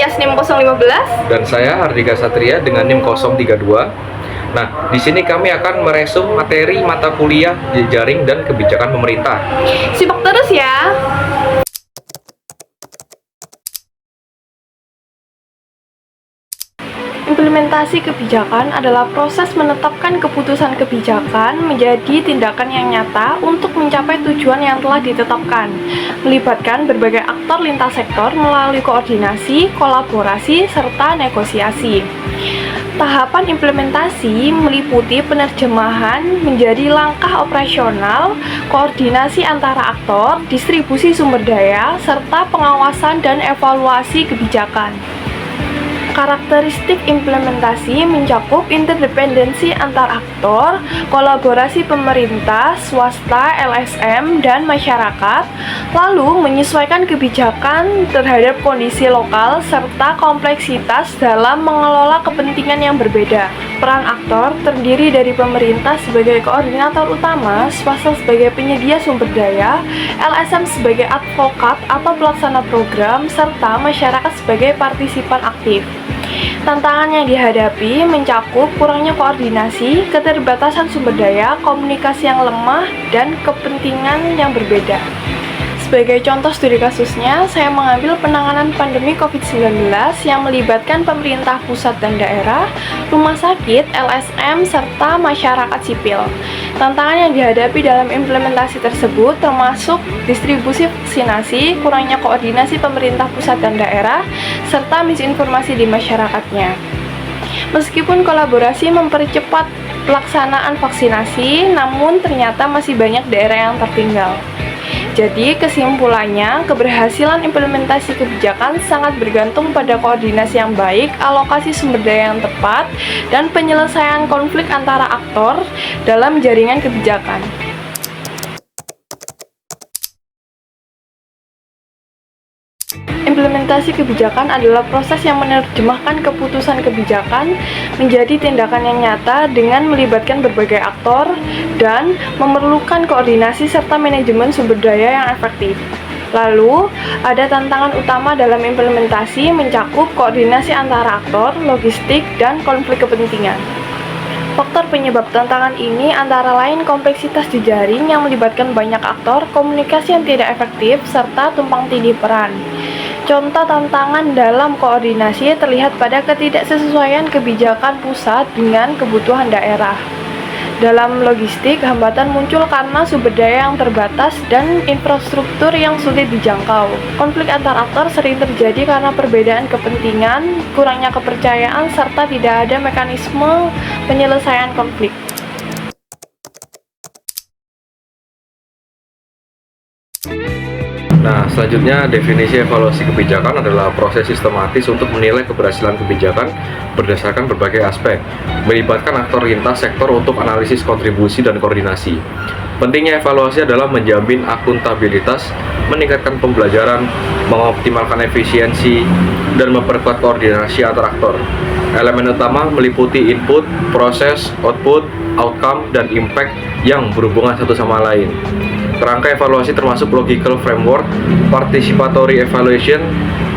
alias NIM 015. Dan saya Hardika Satria dengan NIM 032. Nah, di sini kami akan meresum materi mata kuliah jejaring dan kebijakan pemerintah. Simak terus ya. Implementasi kebijakan adalah proses menetapkan keputusan kebijakan menjadi tindakan yang nyata untuk mencapai tujuan yang telah ditetapkan, melibatkan berbagai aktor lintas sektor melalui koordinasi, kolaborasi, serta negosiasi. Tahapan implementasi meliputi penerjemahan menjadi langkah operasional, koordinasi antara aktor, distribusi sumber daya, serta pengawasan dan evaluasi kebijakan. Karakteristik implementasi mencakup interdependensi antar aktor, kolaborasi pemerintah, swasta, LSM, dan masyarakat, lalu menyesuaikan kebijakan terhadap kondisi lokal serta kompleksitas dalam mengelola kepentingan yang berbeda. Peran aktor terdiri dari pemerintah sebagai koordinator utama, swasta sebagai penyedia sumber daya, LSM sebagai advokat atau pelaksana program, serta masyarakat sebagai partisipan aktif. Tantangan yang dihadapi mencakup kurangnya koordinasi, keterbatasan sumber daya, komunikasi yang lemah, dan kepentingan yang berbeda. Sebagai contoh studi kasusnya, saya mengambil penanganan pandemi COVID-19 yang melibatkan pemerintah pusat dan daerah, rumah sakit, LSM, serta masyarakat sipil. Tantangan yang dihadapi dalam implementasi tersebut termasuk distribusi vaksinasi, kurangnya koordinasi pemerintah pusat dan daerah, serta misinformasi di masyarakatnya. Meskipun kolaborasi mempercepat pelaksanaan vaksinasi, namun ternyata masih banyak daerah yang tertinggal. Jadi, kesimpulannya, keberhasilan implementasi kebijakan sangat bergantung pada koordinasi yang baik, alokasi sumber daya yang tepat, dan penyelesaian konflik antara aktor dalam jaringan kebijakan. Implementasi kebijakan adalah proses yang menerjemahkan keputusan kebijakan menjadi tindakan yang nyata dengan melibatkan berbagai aktor dan memerlukan koordinasi serta manajemen sumber daya yang efektif. Lalu, ada tantangan utama dalam implementasi mencakup koordinasi antara aktor, logistik, dan konflik kepentingan. Faktor penyebab tantangan ini antara lain kompleksitas jejaring yang melibatkan banyak aktor, komunikasi yang tidak efektif, serta tumpang tindih peran. Contoh tantangan dalam koordinasi terlihat pada ketidaksesuaian kebijakan pusat dengan kebutuhan daerah. Dalam logistik, hambatan muncul karena sumber daya yang terbatas dan infrastruktur yang sulit dijangkau. Konflik antar aktor sering terjadi karena perbedaan kepentingan, kurangnya kepercayaan, serta tidak ada mekanisme penyelesaian konflik. Nah, selanjutnya definisi evaluasi kebijakan adalah proses sistematis untuk menilai keberhasilan kebijakan berdasarkan berbagai aspek, melibatkan aktor lintas sektor untuk analisis kontribusi dan koordinasi. Pentingnya evaluasi adalah menjamin akuntabilitas, meningkatkan pembelajaran, mengoptimalkan efisiensi, dan memperkuat koordinasi antar aktor. Elemen utama meliputi input, proses, output, outcome, dan impact yang berhubungan satu sama lain. Kerangka evaluasi termasuk logical framework, participatory evaluation,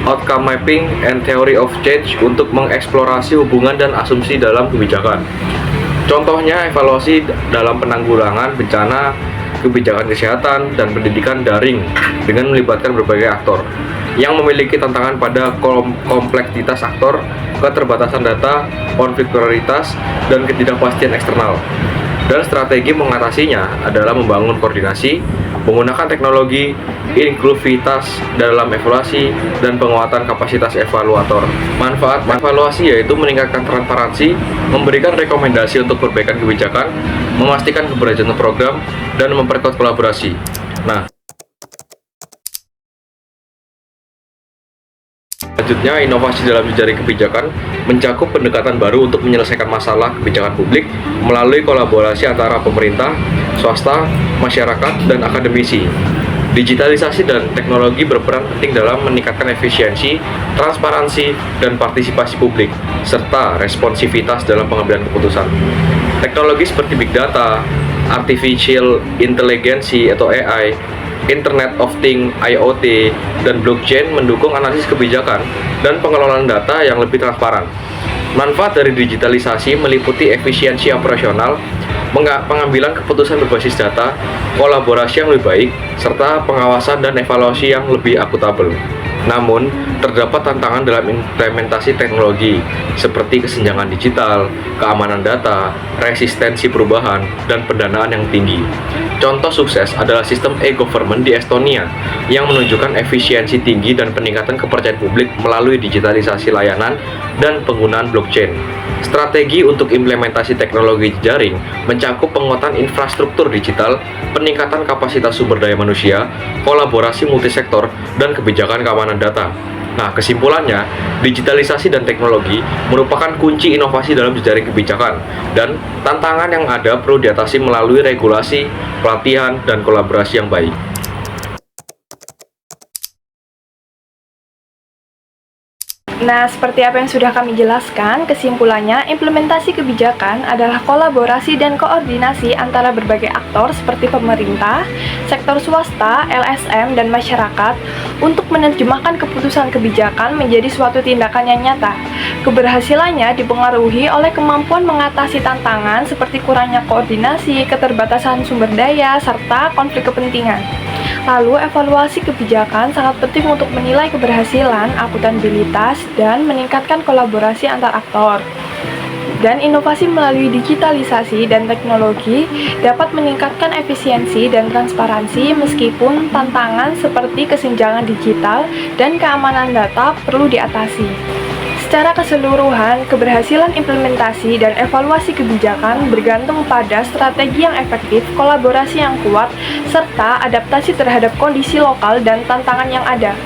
outcome mapping, and theory of change untuk mengeksplorasi hubungan dan asumsi dalam kebijakan. Contohnya evaluasi dalam penanggulangan bencana, kebijakan kesehatan, dan pendidikan daring dengan melibatkan berbagai aktor yang memiliki tantangan pada kompleksitas aktor, keterbatasan data, konflik prioritas, dan ketidakpastian eksternal. Dan strategi mengatasinya adalah membangun koordinasi, menggunakan teknologi, inklusivitas dalam evaluasi, dan penguatan kapasitas evaluator. Manfaat evaluasi yaitu meningkatkan transparansi, memberikan rekomendasi untuk perbaikan kebijakan, memastikan keberhasilan program, dan memperkuat kolaborasi. Nah, selanjutnya, inovasi dalam jejaring kebijakan mencakup pendekatan baru untuk menyelesaikan masalah kebijakan publik melalui kolaborasi antara pemerintah, swasta, masyarakat, dan akademisi. Digitalisasi dan teknologi berperan penting dalam meningkatkan efisiensi, transparansi, dan partisipasi publik, serta responsivitas dalam pengambilan keputusan. Teknologi seperti Big Data, Artificial Intelligence atau AI, Internet of Things, IoT, dan blockchain mendukung analisis kebijakan dan pengelolaan data yang lebih transparan. Manfaat dari digitalisasi meliputi efisiensi operasional, pengambilan keputusan berbasis data, kolaborasi yang lebih baik, serta pengawasan dan evaluasi yang lebih akuntabel. Namun, terdapat tantangan dalam implementasi teknologi seperti kesenjangan digital, keamanan data, resistensi perubahan, dan pendanaan yang tinggi. Contoh sukses adalah sistem e-government di Estonia yang menunjukkan efisiensi tinggi dan peningkatan kepercayaan publik melalui digitalisasi layanan dan penggunaan blockchain. Strategi untuk implementasi teknologi jaring mencakup penguatan infrastruktur digital, peningkatan kapasitas sumber daya manusia, kolaborasi multisektor, dan kebijakan keamanan data. Nah, kesimpulannya, digitalisasi dan teknologi merupakan kunci inovasi dalam jejaring kebijakan, dan tantangan yang ada perlu diatasi melalui regulasi, pelatihan, dan kolaborasi yang baik. Nah, seperti apa yang sudah kami jelaskan, kesimpulannya implementasi kebijakan adalah kolaborasi dan koordinasi antara berbagai aktor seperti pemerintah, sektor swasta, LSM, dan masyarakat untuk menerjemahkan keputusan kebijakan menjadi suatu tindakan yang nyata. Keberhasilannya dipengaruhi oleh kemampuan mengatasi tantangan seperti kurangnya koordinasi, keterbatasan sumber daya, serta konflik kepentingan. Lalu, evaluasi kebijakan sangat penting untuk menilai keberhasilan, akuntabilitas, dan meningkatkan kolaborasi antar aktor. Dan inovasi melalui digitalisasi dan teknologi dapat meningkatkan efisiensi dan transparansi meskipun tantangan seperti kesenjangan digital dan keamanan data perlu diatasi. Secara keseluruhan, keberhasilan implementasi dan evaluasi kebijakan bergantung pada strategi yang efektif, kolaborasi yang kuat, serta adaptasi terhadap kondisi lokal dan tantangan yang ada.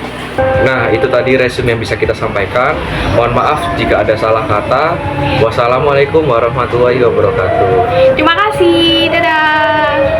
Nah, itu tadi resume yang bisa kita sampaikan. Mohon maaf jika ada salah kata. Wassalamualaikum warahmatullahi wabarakatuh. Terima kasih, dadah!